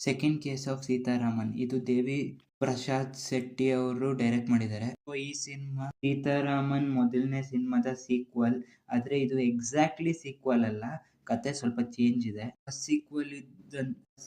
Second case of Sitharaman. ಇದು ದೇವಿ ಪ್ರಸಾದ್ ಶೆಟ್ಟಿ ಅವರು direct ಮಾಡಿದ್ದಾರೆ. ಈ ಸಿನಿಮಾ ಸೀತಾರಾಮನ್ ಮೊದಲನೇ ಸಿನಿಮಾದ ಸೀಕ್ವಲ್. ಆದ್ರೆ ಇದು ಎಕ್ಸಾಕ್ಟ್ಲಿ ಸೀಕ್ವಲ್ ಅಲ್ಲ, ಕತೆ ಸ್ವಲ್ಪ ಚೇಂಜ್ ಇದೆ.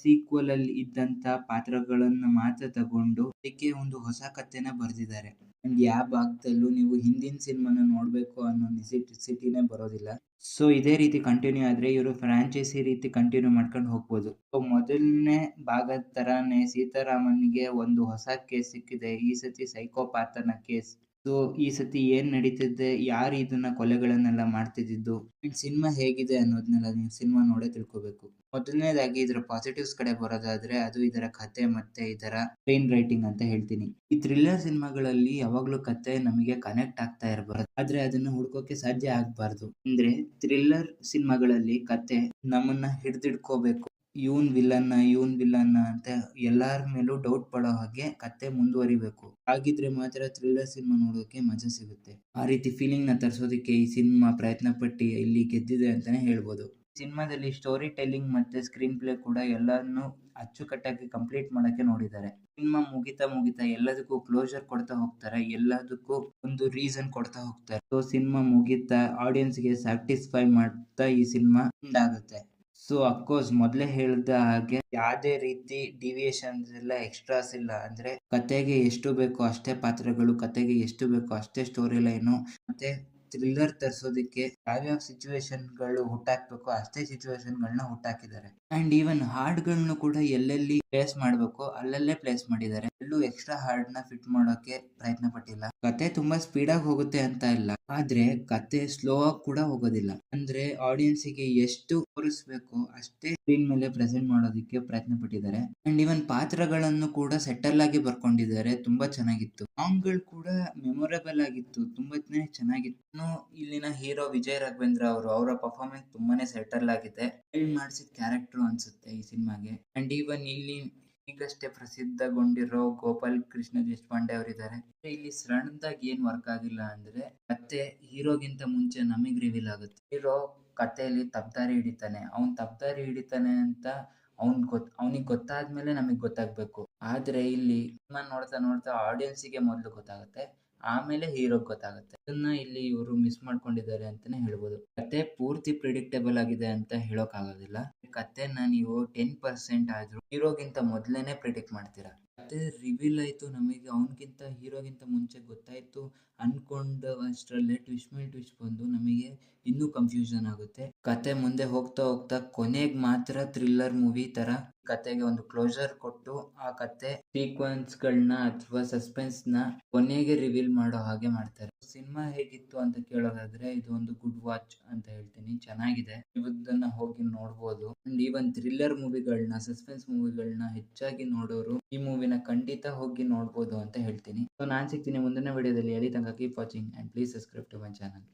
ಸೀಕ್ವಲ್ ಅಲ್ಲಿ ಇದ್ದಂತ ಪಾತ್ರಗಳನ್ನ ಮಾತ್ರ ತಗೊಂಡು ಅದಕ್ಕೆ ಒಂದು ಹೊಸ ಕಥೆನ ಬರೆದಿದ್ದಾರೆ. ಅಂಡ್ ಯಾವ ಭಾಗದಲ್ಲೂ ನೀವು ಹಿಂದಿನ ಸಿನಿಮಾನ ನೋಡ್ಬೇಕು ಅನ್ನೋ ನೆಸೆಸಿಟಿನೇ ಬರೋದಿಲ್ಲ. ಸೊ ಇದೇ ರೀತಿ ಕಂಟಿನ್ಯೂ ಆದ್ರೆ ಇವರು ಫ್ರಾಂಚೈಸಿ ರೀತಿ ಕಂಟಿನ್ಯೂ ಮಾಡ್ಕೊಂಡು ಹೋಗ್ಬೋದು. ಸೊ ಮೊದಲನೇ ಭಾಗದ ತರಾನೇ ಸೀತಾರಾಮನ್ಗೆ ಒಂದು ಹೊಸ ಕೇಸ್ ಸಿಕ್ಕಿದೆ. ಈ ಸತಿ ಸೈಕೋಪಾತನ ಕೇಸ್. ಸೊ ಈ ಸತಿ ಏನ್ ನಡೀತಿದೆ, ಯಾರು ಇದನ್ನ ಕೊಲೆಗಳನ್ನೆಲ್ಲ ಮಾಡ್ತಿದ್ದು, ಸಿನಿಮಾ ಹೇಗಿದೆ ಅನ್ನೋದನ್ನೆಲ್ಲ ನೀವು ಸಿನಿಮಾ ನೋಡೇ ತಿಳ್ಕೊಬೇಕು. ಮೊದಲನೇದಾಗಿ ಇದರ ಪಾಸಿಟಿವ್ಸ್ ಕಡೆ ಬರೋದಾದ್ರೆ ಅದು ಇದರ ಕತೆ ಮತ್ತೆ ಇದರ ಸ್ಕ್ರೀನ್ ರೈಟಿಂಗ್ ಅಂತ ಹೇಳ್ತೀನಿ. ಈ ಥ್ರಿಲ್ಲರ್ ಸಿನಿಮಾಗಳಲ್ಲಿ ಯಾವಾಗ್ಲೂ ಕತೆ ನಮಗೆ ಕನೆಕ್ಟ್ ಆಗ್ತಾ ಇರಬಾರ್ದು, ಆದ್ರೆ ಅದನ್ನ ಹುಡ್ಕೋಕೆ ಸಾಧ್ಯ ಆಗ್ಬಾರ್ದು. ಅಂದ್ರೆ ಥ್ರಿಲ್ಲರ್ ಸಿನಿಮಾಗಳಲ್ಲಿ ಕತೆ ನಮ್ಮನ್ನ ಹಿಡ್ದಿಡ್ಕೋಬೇಕು. ಇವನ್ ವಿಲನ್ನ ಅಂತ ಎಲ್ಲಾರ ಮೇಲೂ ಡೌಟ್ ಪಡೋ ಹಾಗೆ ಕತೆ ಮುಂದುವರಿಬೇಕು. ಹಾಗಿದ್ರೆ ಮಾತ್ರ ಥ್ರಿಲ್ಲರ್ ಸಿನಿಮಾ ನೋಡೋಕೆ ಮಜಾ ಸಿಗುತ್ತೆ. ಆ ರೀತಿ ಫೀಲಿಂಗ್ ನ ತರಿಸೋದಕ್ಕೆ ಈ ಸಿನಿಮಾ ಪ್ರಯತ್ನ ಪಟ್ಟು ಇಲ್ಲಿ ಗೆದ್ದಿದೆ ಅಂತಾನೆ ಹೇಳ್ಬೋದು. ಸಿನಿಮಾದಲ್ಲಿ ಸ್ಟೋರಿ ಟೆಲ್ಲಿಂಗ್ ಮತ್ತೆ ಸ್ಕ್ರೀನ್ ಪ್ಲೇ ಕೂಡ ಎಲ್ಲಾನು ಅಚ್ಚುಕಟ್ಟಾಗಿ ಕಂಪ್ಲೀಟ್ ಮಾಡಕ್ಕೆ ನೋಡಿದ್ದಾರೆ. ಸಿನಿಮಾ ಮುಗಿತಾ ಎಲ್ಲದಕ್ಕೂ ಕ್ಲೋಸರ್ ಕೊಡ್ತಾ ಹೋಗ್ತಾರೆ, ಎಲ್ಲದಕ್ಕೂ ಒಂದು ರೀಸನ್ ಕೊಡ್ತಾ ಹೋಗ್ತಾರೆ. ಸೊ ಸಿನಿಮಾ ಮುಗಿತಾ ಆಡಿಯನ್ಸ್ ಗೆ ಸ್ಯಾಟಿಸ್ಫೈ ಮಾಡ್ತಾ ಈ ಸಿನಿಮಾ ಎಂಡ್ ಆಗುತ್ತೆ. ಸೊ ಅಫ್ಕೋರ್ಸ್ ಮೊದಲೇ ಹೇಳಿದ ಹಾಗೆ ಯಾವುದೇ ರೀತಿ ಡಿವಿಯೇಷನ್ಸ್ ಇಲ್ಲ, ಎಕ್ಸ್ಟ್ರಾಸ್ ಇಲ್ಲ. ಅಂದ್ರೆ ಕತೆಗೆ ಎಷ್ಟು ಬೇಕೋ ಅಷ್ಟೇ ಪಾತ್ರಗಳು, ಕತೆಗೆ ಎಷ್ಟು ಬೇಕೋ ಅಷ್ಟೇ ಸ್ಟೋರಿ ಲೈನು, ಮತ್ತೆ ಥ್ರಿಲ್ಲರ್ ತರಿಸೋದಕ್ಕೆ ಯಾವ್ಯಾವ ಸಿಚುವೇಶನ್ ಗಳು ಹುಟ್ಟಾಕ್ಬೇಕು ಅಷ್ಟೇ ಸಿಚುವೇಶನ್ ಗಳನ್ನ ಹುಟ್ಟಾಕಿದ್ದಾರೆ. ಅಂಡ್ ಈವನ್ ಹಾಡ್ಗಳನ್ನು ಕೂಡ ಎಲ್ಲೆಲ್ಲಿ ಪ್ಲೇಸ್ ಮಾಡ್ಬೇಕು ಅಲ್ಲಲ್ಲೇ ಪ್ಲೇಸ್ ಮಾಡಿದ್ದಾರೆ. ಎಲ್ಲೂ ಎಕ್ಸ್ಟ್ರಾ ಹಾಡ್ ನ ಫಿಟ್ ಮಾಡೋಕೆ ಪ್ರಯತ್ನ ಪಟ್ಟಿಲ್ಲ. ಕತೆ ತುಂಬಾ ಸ್ಪೀಡ್ ಆಗಿ ಹೋಗುತ್ತೆ ಅಂತ ಇಲ್ಲ, ಆದ್ರೆ ಕತೆ ಸ್ಲೋ ಆಗಿ ಕೂಡ ಹೋಗೋದಿಲ್ಲ. ಅಂದ್ರೆ ಆಡಿಯನ್ಸ್ ಗೆ ಎಷ್ಟು ತೋರಿಸ್ಬೇಕು ಅಷ್ಟೇ ಸ್ಕ್ರೀನ್ ಮೇಲೆ ಪ್ರೆಸೆಂಟ್ ಮಾಡೋದಕ್ಕೆ ಪ್ರಯತ್ನ ಪಟ್ಟಿದ್ದಾರೆ. ಅಂಡ್ ಈವನ್ ಪಾತ್ರಗಳನ್ನು ಕೂಡ ಸೆಟಲ್ ಆಗಿ ಬರ್ಕೊಂಡಿದ್ದಾರೆ. ತುಂಬಾ ಚೆನ್ನಾಗಿತ್ತು. ಸಾಂಗ್ ಗಳು ಕೂಡ ಮೆಮೊರೇಬಲ್ ಆಗಿತ್ತು, ತುಂಬಾನೇ ಚೆನ್ನಾಗಿತ್ತು. ಇಲ್ಲಿನ ಹೀರೋ ವಿಜಯ್ ರಾಘವೇಂದ್ರ ಅವರ ಪರ್ಫಾರ್ಮೆನ್ಸ್ ತುಂಬಾನೇ ಸೆಟಲ್ ಆಗಿದೆ. ಮಾಡಿಸಿದ ಕ್ಯಾರೆಕ್ಟರ್ ಅನ್ಸುತ್ತೆ ಈ ಸಿನಿಮಾಗೆ. ಅಂಡ್ ಈವನ್ ಇಲ್ಲಿ ಈಗಷ್ಟೇ ಪ್ರಸಿದ್ಧಗೊಂಡಿರೋ ಗೋಪಾಲ್ ಕೃಷ್ಣ ದೇಶಪಾಂಡೆ ಅವರಿದ್ದಾರೆ. ಇಲ್ಲಿ ಸಣ್ಣದಾಗಿ ಏನ್ ವರ್ಕ್ ಆಗಿಲ್ಲ ಅಂದ್ರೆ ಮತ್ತೆ ಹೀರೋಗಿಂತ ಮುಂಚೆ ನಮಗ್ ರಿವೀಲ್ ಆಗುತ್ತೆ. ಹೀರೋ ಕಥೆಯಲ್ಲಿ ತಪ್ಪಾರಿ ಹಿಡಿತಾನೆ ಅಂತ ಅವನಿಗೆ ಗೊತ್ತಾದ್ಮೇಲೆ ನಮಗ್ ಗೊತ್ತಾಗ್ಬೇಕು. ಆದ್ರೆ ಇಲ್ಲಿ ನೋಡ್ತಾ ಆಡಿಯನ್ಸ್ ಗೆ ಮೊದಲು ಗೊತ್ತಾಗುತ್ತೆ, ಆಮೇಲೆ ಹೀರೋಗ್ ಗೊತ್ತಾಗುತ್ತೆ. ಅದನ್ನ ಇಲ್ಲಿ ಇವರು ಮಿಸ್ ಮಾಡ್ಕೊಂಡಿದ್ದಾರೆ ಅಂತಾನೆ ಹೇಳ್ಬೋದು. ಕತೆ ಪೂರ್ತಿ ಪ್ರಿಡಿಕ್ಟೇಬಲ್ ಆಗಿದೆ ಅಂತ ಹೇಳೋಕ್ ಆಗೋದಿಲ್ಲ. ಕತೆನ ನೀವು 10% ಆದ್ರೂ ಹೀರೋಗಿಂತ ಮೊದಲೇನೆ ಪ್ರಿಡಿಕ್ಟ್ ಮಾಡ್ತೀರಾ. ಕತೆ ರಿವೀಲ್ ಆಯ್ತು, ನಮಗೆ ಅವನ್ಗಿಂತ ಹೀರೋಗಿಂತ ಮುಂಚೆ ಗೊತ್ತಾಯ್ತು ಅನ್ಕೊಂಡ ಅಷ್ಟರಲ್ಲೇ ಟ್ವಿಸ್ಟ್ ಮೇಲೆ ಟ್ವಿಸ್ಟ್ ಬಂದು ನಮಗೆ ಇನ್ನೂ ಕನ್ಫ್ಯೂಷನ್ ಆಗುತ್ತೆ. ಕತೆ ಮುಂದೆ ಹೋಗ್ತಾ ಕೊನೆಗೆ ಮಾತ್ರ ಥ್ರಿಲ್ಲರ್ ಮೂವಿ ತರ ಕತೆಗೆ ಒಂದು ಕ್ಲೋಸರ್ ಕೊಟ್ಟು ಆ ಕತೆ ಸೀಕ್ವೆನ್ಸ್ ಗಳನ್ನ ಅಥವಾ ಸಸ್ಪೆನ್ಸ್ ನ ಕೊನೆಗೆ ರಿವೀಲ್ ಮಾಡೋ ಹಾಗೆ ಮಾಡ್ತಾರೆ. ಸಿನಿಮಾ ಹೇಗಿತ್ತು ಅಂತ ಕೇಳೋದಾದ್ರೆ ಇದು ಒಂದು ಗುಡ್ ವಾಚ್ ಅಂತ ಹೇಳ್ತೀನಿ. ಚೆನ್ನಾಗಿದೆ, ಇದನ್ನ ಹೋಗಿ ನೋಡ್ಬೋದು. ಅಂಡ್ ಈವನ್ ಥ್ರಿಲ್ಲರ್ ಮೂವಿಗಳನ್ನ, ಸಸ್ಪೆನ್ಸ್ ಮೂವಿಗಳನ್ನ ಹೆಚ್ಚಾಗಿ ನೋಡೋರು ಈ ಮೂವಿನ ಖಂಡಿತ ಹೋಗಿ ನೋಡ್ಬೋದು ಅಂತ ಹೇಳ್ತೀನಿ. ಸೊ ನಾನ್ ಸಿಗ್ತೀನಿ ಮುಂದಿನ ವಿಡಿಯೋದಲ್ಲಿ. ಅಲ್ಲಿ ತನಕ keep watching and please subscribe to my channel.